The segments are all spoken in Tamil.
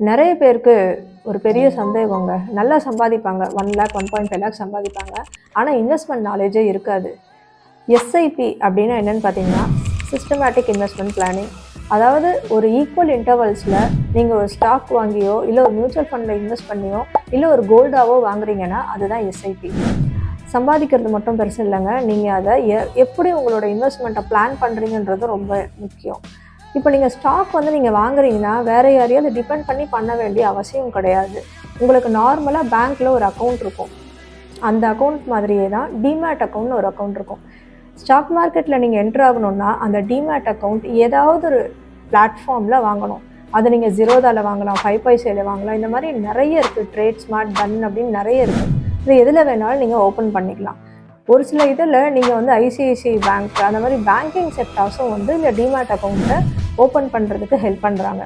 நிறைய பேருக்கு ஒரு பெரிய சந்தேகங்க. நல்லா சம்பாதிப்பாங்க. 1 லேக் 1.5 லேக் சம்பாதிப்பாங்க. ஆனால் இன்வெஸ்ட்மெண்ட் நாலேஜே இருக்காது. எஸ்ஐபி அப்படின்னா என்னன்னு பார்த்தீங்கன்னா, சிஸ்டமேட்டிக் இன்வெஸ்ட்மெண்ட் பிளானிங். அதாவது ஒரு ஈக்குவல் இன்டர்வல்ஸில் நீங்கள் ஒரு ஸ்டாக் வாங்கியோ, இல்லை ஒரு மியூச்சுவல் ஃபண்டில் இன்வெஸ்ட் பண்ணியோ, இல்லை ஒரு கோல்டாவோ வாங்குறீங்கன்னா அதுதான் எஸ்ஐபி. சம்பாதிக்கிறது மட்டும் பெருசு இல்லைங்க. நீங்கள் அதை எப்படி உங்களோட இன்வெஸ்ட்மெண்ட்டை பிளான் பண்ணுறீங்கன்றது ரொம்ப முக்கியம். இப்போ நீங்கள் ஸ்டாக் நீங்கள் வாங்குறீங்கன்னா வேறு யாரையாவது டிபெண்ட் பண்ண வேண்டிய அவசியம் கிடையாது. உங்களுக்கு நார்மலாக பேங்க்கில் ஒரு அக்கௌண்ட் இருக்கும். அந்த அக்கௌண்ட் மாதிரியே தான் டிமேட் அக்கௌண்ட்னு ஒரு அக்கௌண்ட் இருக்கும். ஸ்டாக் மார்க்கெட்டில் நீங்கள் என்ட்ரு ஆகணுன்னா அந்த டிமேட் அக்கௌண்ட் ஏதாவது ஒரு பிளாட்ஃபார்மில் வாங்கணும். அது நீங்கள் ஜீரோதாவில் வாங்கலாம், 5 பைசையில் வாங்கலாம். இந்த மாதிரி நிறைய இருக்குது. ட்ரேட் ஸ்மார்ட், பன் அப்படின்னு நிறைய இருக்குது. இது எதில் வேணாலும் நீங்கள் ஓப்பன் பண்ணிக்கலாம். ஒரு சில இதில் நீங்கள் ஐசிஐசிஐ பேங்க் அந்த மாதிரி பேங்கிங் செக்டார்ஸும் இந்த டிமேட் அக்கௌண்ட்டை ஓப்பன் பண்ணுறதுக்கு ஹெல்ப் பண்ணுறாங்க.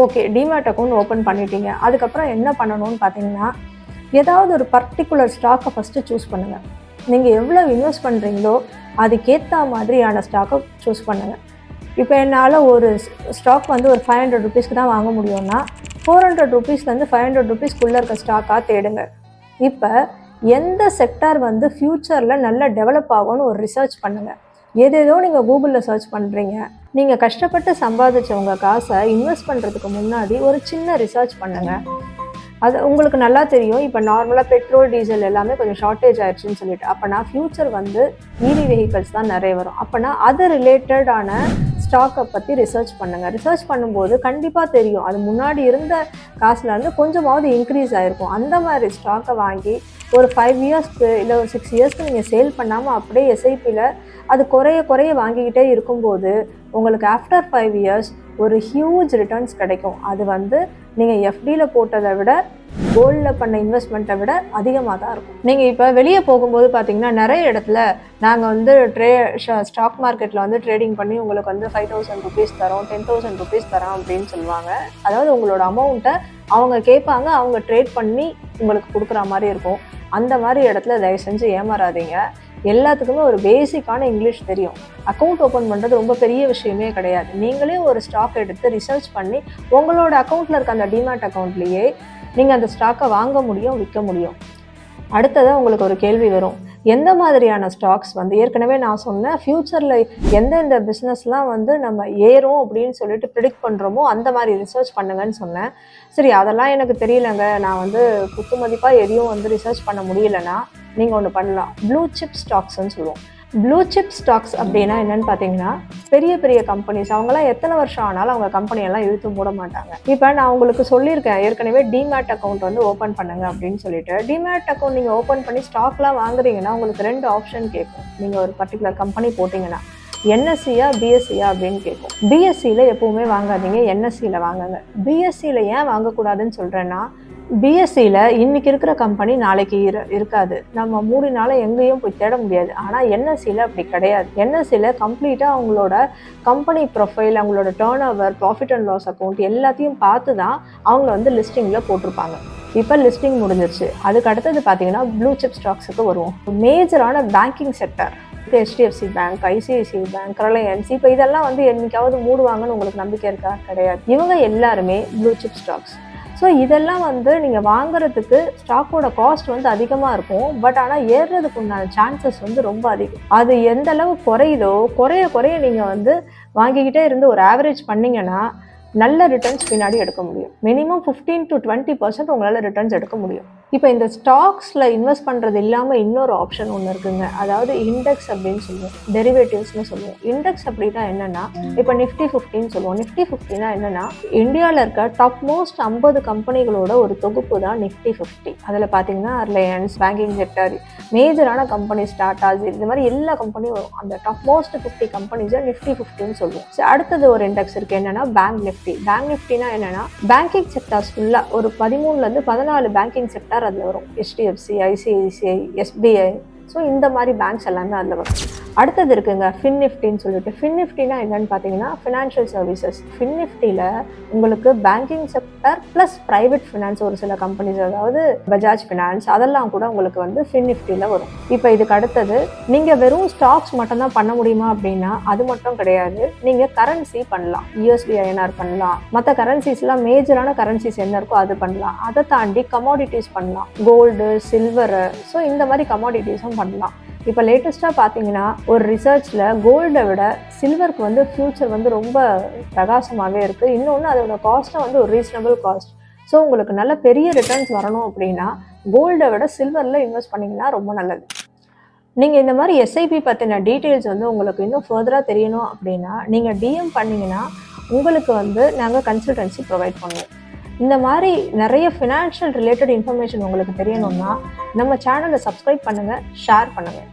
ஓகே, டிமேட் அக்கௌண்ட் ஓப்பன் பண்ணிட்டீங்க. அதுக்கப்புறம் என்ன பண்ணணும்னு பார்த்தீங்கன்னா, ஏதாவது ஒரு பர்டிகுலர் ஸ்டாக்கை ஃபஸ்ட்டு சூஸ் பண்ணுங்கள். நீங்கள் எவ்வளோ இன்வெஸ்ட் பண்ணுறீங்களோ அதுக்கேற்ற மாதிரியான ஸ்டாக்கை சூஸ் பண்ணுங்கள். இப்போ என்னால் ஒரு ஸ்டாக் ஒரு 500 ருபீஸ்க்கு தான் வாங்க முடியும்னா 400 ருபீஸ்லேருந்து 500 ருபீஸ்க்குள்ளே இருக்க ஸ்டாக்காக தேடுங்க. இப்போ எந்த செக்டார் ஃப்யூச்சரில் நல்லா டெவலப் ஆகும்னு ஒரு ரிசர்ச் பண்ணுங்கள். ஏதேதோ நீங்கள் கூகுளில் சர்ச் பண்ணுறீங்க. நீங்கள் கஷ்டப்பட்டு சம்பாதிச்சவங்க காசை இன்வெஸ்ட் பண்ணுறதுக்கு முன்னாடி ஒரு சின்ன ரிசர்ச் பண்ணுங்கள். அது உங்களுக்கு நல்லா தெரியும். இப்போ நார்மலாக பெட்ரோல், டீசல் எல்லாமே கொஞ்சம் ஷார்ட்டேஜ் ஆயிடுச்சுன்னு சொல்லிட்டு, அப்போனா ஃப்யூச்சர் இவி வெஹிக்கல்ஸ் தான் நிறைய வரும். அப்போனா அது ரிலேட்டடான ஸ்டாக்கை பற்றி ரிசர்ச் பண்ணுங்கள். ரிசர்ச் பண்ணும்போது கண்டிப்பாக தெரியும் அது முன்னாடி இருந்த காசுலேருந்து கொஞ்சமாவது இன்க்ரீஸ் ஆகிருக்கும். அந்த மாதிரி ஸ்டாக்கை வாங்கி ஒரு 5 இயர்ஸ்க்கு இல்லை ஒரு 6 இயர்ஸ்க்கு நீங்கள் சேல் பண்ணாமல் அப்படியே எஸ்ஐபியில் அது குறைய வாங்கிக்கிட்டே இருக்கும்போது உங்களுக்கு ஆஃப்டர் 5 இயர்ஸ் ஒரு ஹியூஜ் ரிட்டர்ன்ஸ் கிடைக்கும். அது நீங்கள் எஃப்டியில் போட்டதை விட கோல்டில் பண்ண இன்வெஸ்ட்மெண்ட்டை விட அதிகமாக தான் இருக்கும். நீங்கள் இப்போ வெளியே போகும்போது பார்த்தீங்கன்னா நிறைய இடத்துல நாங்கள் ஸ்டாக் மார்க்கெட்டில் ட்ரேடிங் பண்ணி உங்களுக்கு 5,000 ருபீஸ் தரோம், 10,000 ருபீஸ் தரோம் அப்படின்னு சொல்லுவாங்க. அதாவது உங்களோட அமௌண்ட்டை அவங்க கேட்பாங்க, அவங்க ட்ரேட் பண்ணி உங்களுக்கு கொடுக்குற மாதிரி இருக்கும். அந்த மாதிரி இடத்துல தயவு செஞ்சு ஏமாறாதீங்க. எல்லாத்துக்குமே ஒரு பேசிக்கான இங்கிலீஷ் தெரியும். அக்கௌண்ட் ஓப்பன் பண்ணுறது ரொம்ப பெரிய விஷயமே கிடையாது. நீங்களே ஒரு ஸ்டாக் எடுத்து ரிசர்ச் பண்ணி உங்களோட அக்கௌண்ட்டில் இருக்க அந்த டிமேட் அக்கௌண்ட்லேயே நீங்கள் அந்த ஸ்டாக்கை வாங்க முடியும், விற்க முடியும். அடுத்ததாக உங்களுக்கு ஒரு கேள்வி வரும், எந்த மாதிரியான ஸ்டாக்ஸ் ஏற்கனவே நான் சொன்னேன், ஃப்யூச்சரில் எந்தெந்த பிஸ்னஸ்லாம் நம்ம ஏறும் அப்படின்னு சொல்லிட்டு ப்ரிடிக்ட் பண்ணுறோமோ அந்த மாதிரி ரிசர்ச் பண்ணுங்கன்னு சொன்னேன். சரி, அதெல்லாம் எனக்கு தெரியலங்க, நான் குத்துமதிப்பாக எதையும் ரிசர்ச் பண்ண முடியலன்னா நீங்கள் ஒன்று பண்ணலாம். ப்ளூ சிப் ஸ்டாக்ஸ்ன்னு சொல்லுவோம். ப்ளூ சிப் ஸ்டாக்ஸ் அப்படின்னா என்னென்னு பார்த்தீங்கன்னா, பெரிய பெரிய கம்பெனிஸ் அவங்களாம் எத்தனை வருஷம் ஆனாலும் அவங்க கம்பெனியெல்லாம் இழுத்து மூட மாட்டாங்க. இப்போ நான் உங்களுக்கு சொல்லியிருக்கேன் ஏற்கனவே, டிமேட் அக்கௌண்ட் ஓப்பன் பண்ணுங்க அப்படின்னு சொல்லிட்டு. டிமேட் அக்கௌண்ட் நீங்கள் ஓப்பன் பண்ணி ஸ்டாக்லாம் வாங்குறீங்கன்னா உங்களுக்கு 2 ஆப்ஷன் கேட்கும். நீங்கள் ஒரு பர்டிகுலர் கம்பெனி போட்டிங்கன்னா என்எஸ்சியா பிஎஸ்சியா அப்படின்னு கேட்கும். பிஎஸ்சியில் எப்போவுமே வாங்காதீங்க, என்எஸ்சியில் வாங்குங்க. பிஎஸ்சியில் ஏன் வாங்கக்கூடாதுன்னு சொல்கிறேன்னா, பிஎஸ்சியில் இன்றைக்கி இருக்கிற கம்பெனி நாளைக்கு இருக்காது. நம்ம மூடினால எங்கேயும் போய் தேட முடியாது. ஆனால் என்எஸ்சியில் அப்படி கிடையாது. என்எஸ்சியில் கம்ப்ளீட்டாக அவங்களோட கம்பெனி ப்ரொஃபைல், அவங்களோட turnover, profit and loss account எல்லாத்தையும் பார்த்து தான் அவங்கள லிஸ்டிங்கில் போட்டிருப்பாங்க. இப்போ லிஸ்டிங் முடிஞ்சிருச்சு. அதுக்கு அடுத்தது பார்த்தீங்கன்னா ப்ளூ சிப் ஸ்டாக்ஸுக்கு வருவோம். மேஜரான banking sector, HDFC bank, ICICI bank, Reliance, இப்போ இதெல்லாம் என்னைக்காவது மூடுவாங்கன்னு உங்களுக்கு நம்பிக்கை இருக்கா? கிடையாது. இவங்க எல்லாருமே ப்ளூ சிப் ஸ்டாக்ஸ். ஸோ இதெல்லாம் நீங்கள் வாங்குறதுக்கு ஸ்டாக்கோட காஸ்ட் அதிகமாக இருக்கும். பட் ஆனால் ஏறுறதுக்கு உண்டான சான்சஸ் ரொம்ப அதிகம். அது எந்த அளவு குறையுதோ குறைய நீங்கள் வாங்கிக்கிட்டே இருந்து ஒரு ஆவரேஜ் பண்ணிங்கன்னா நல்ல ரிட்டர்ன்ஸ் பின்னாடி எடுக்க முடியும். மினிமம் 15 to 20% உங்களால் ரிட்டர்ன்ஸ் எடுக்க முடியும். இப்போ இந்த ஸ்டாக்ஸில் இன்வெஸ்ட் பண்ணுறது இல்லாமல் இன்னொரு ஆப்ஷன் ஒன்று இருக்குங்க. அதாவது இண்டெக்ஸ் அப்படின்னு சொல்லுவோம், டெரிவேட்டிவ்ஸ்னு சொல்லுவோம். இண்டெக்ஸ் அப்படின்னா என்னென்னா, இப்போ நிஃப்டி 50 சொல்லுவோம். நிஃப்டி 50னா என்னென்னா, இந்தியாவில் இருக்க டாப் மோஸ்ட் 50 கம்பெனிகளோட ஒரு தொகுப்பு தான் நிஃப்டி 50. அதில் பார்த்தீங்கன்னா ரிலையன்ஸ், பேங்கிங் செக்டர், மேஜரான கம்பெனிஸ், டாட்டாஸ், இந்த மாதிரி எல்லா கம்பெனியும் வரும். அந்த டாப் மோஸ்ட் 50 கம்பெனிஸை நிஃப்டி 50ன்னு சொல்லுவோம். அடுத்தது ஒரு இண்டெக்ஸ் இருக்குது, என்னென்னா பேங்க் நிஃப்டி. பேங்க் நிஃப்டினா என்னன்னா, பேங்கிங் செக்டார்ஸ் ஃபுல்லா ஒரு 13லேருந்து 14 பேங்கிங் செக்டார் அதில் வரும். HDFC, ICICI, SBI, ஸோ இந்த மாதிரி பேங்க்ஸ் எல்லாமே அதில் வரும். அடுத்தது இருக்குங்க ஃபின் நிஃப்டின்னு சொல்லிட்டு. ஃபின் நிஃப்டினா என்னன்னு பார்த்தீங்கன்னா ஃபினான்ஷியல் சர்வீசஸ். ஃபின் நிஃப்டியில் உங்களுக்கு banking sector plus private finance ஒரு சில கம்பெனிஸ், அதாவது பஜாஜ் ஃபினான்ஸ், அதெல்லாம் கூட உங்களுக்கு வந்து ஃபின் நிஃப்டியில் வரும். இப்போ இதுக்கு அடுத்தது நீங்கள் வெறும் ஸ்டாக்ஸ் மட்டும்தான் பண்ண முடியுமா அப்படின்னா அது மட்டும் கிடையாது. நீங்கள் கரன்சி பண்ணலாம், USD INR பண்ணலாம், மற்ற கரன்சிஸ்லாம் மேஜரான கரன்சிஸ் என்ன இருக்கோ அது பண்ணலாம். அதை தாண்டி கமாடிட்டிஸ் பண்ணலாம், கோல்டு, சில்வரு, ஸோ இந்த மாதிரி கமாடிட்டிஸும் பண்ணலாம். இப்போ லேட்டஸ்ட்டாக பார்த்தீங்கன்னா ஒரு ரிசர்ச்சில் கோல்டை விட சில்வருக்கு வந்து ஃப்யூச்சர் வந்து ரொம்ப பிரகாசமாகவே இருக்குது. இன்னொன்று அதோட காஸ்ட்டை வந்து ஒரு ரீசனபிள் காஸ்ட். ஸோ உங்களுக்கு நல்ல பெரிய ரிட்டர்ன்ஸ் வரணும் அப்படின்னா கோல்டை விட சில்வரில் இன்வெஸ்ட் பண்ணிங்கன்னா ரொம்ப நல்லது. நீங்கள் இந்த மாதிரி எஸ்ஐபி பற்றின டீட்டெயில்ஸ் வந்து உங்களுக்கு இன்னும் ஃபர்தராக தெரியணும் அப்படின்னா நீங்கள் DM பண்ணிங்கன்னா உங்களுக்கு வந்து நாங்கள் கன்சல்டன்சி ப்ரொவைட் பண்ணுவோம். இந்த மாதிரி நிறைய ஃபினான்ஷியல் ரிலேட்டட் இன்ஃபர்மேஷன் உங்களுக்கு தெரியணும்னா நம்ம சேனலை சப்ஸ்கிரைப் பண்ணுங்கள், ஷேர் பண்ணுங்கள்.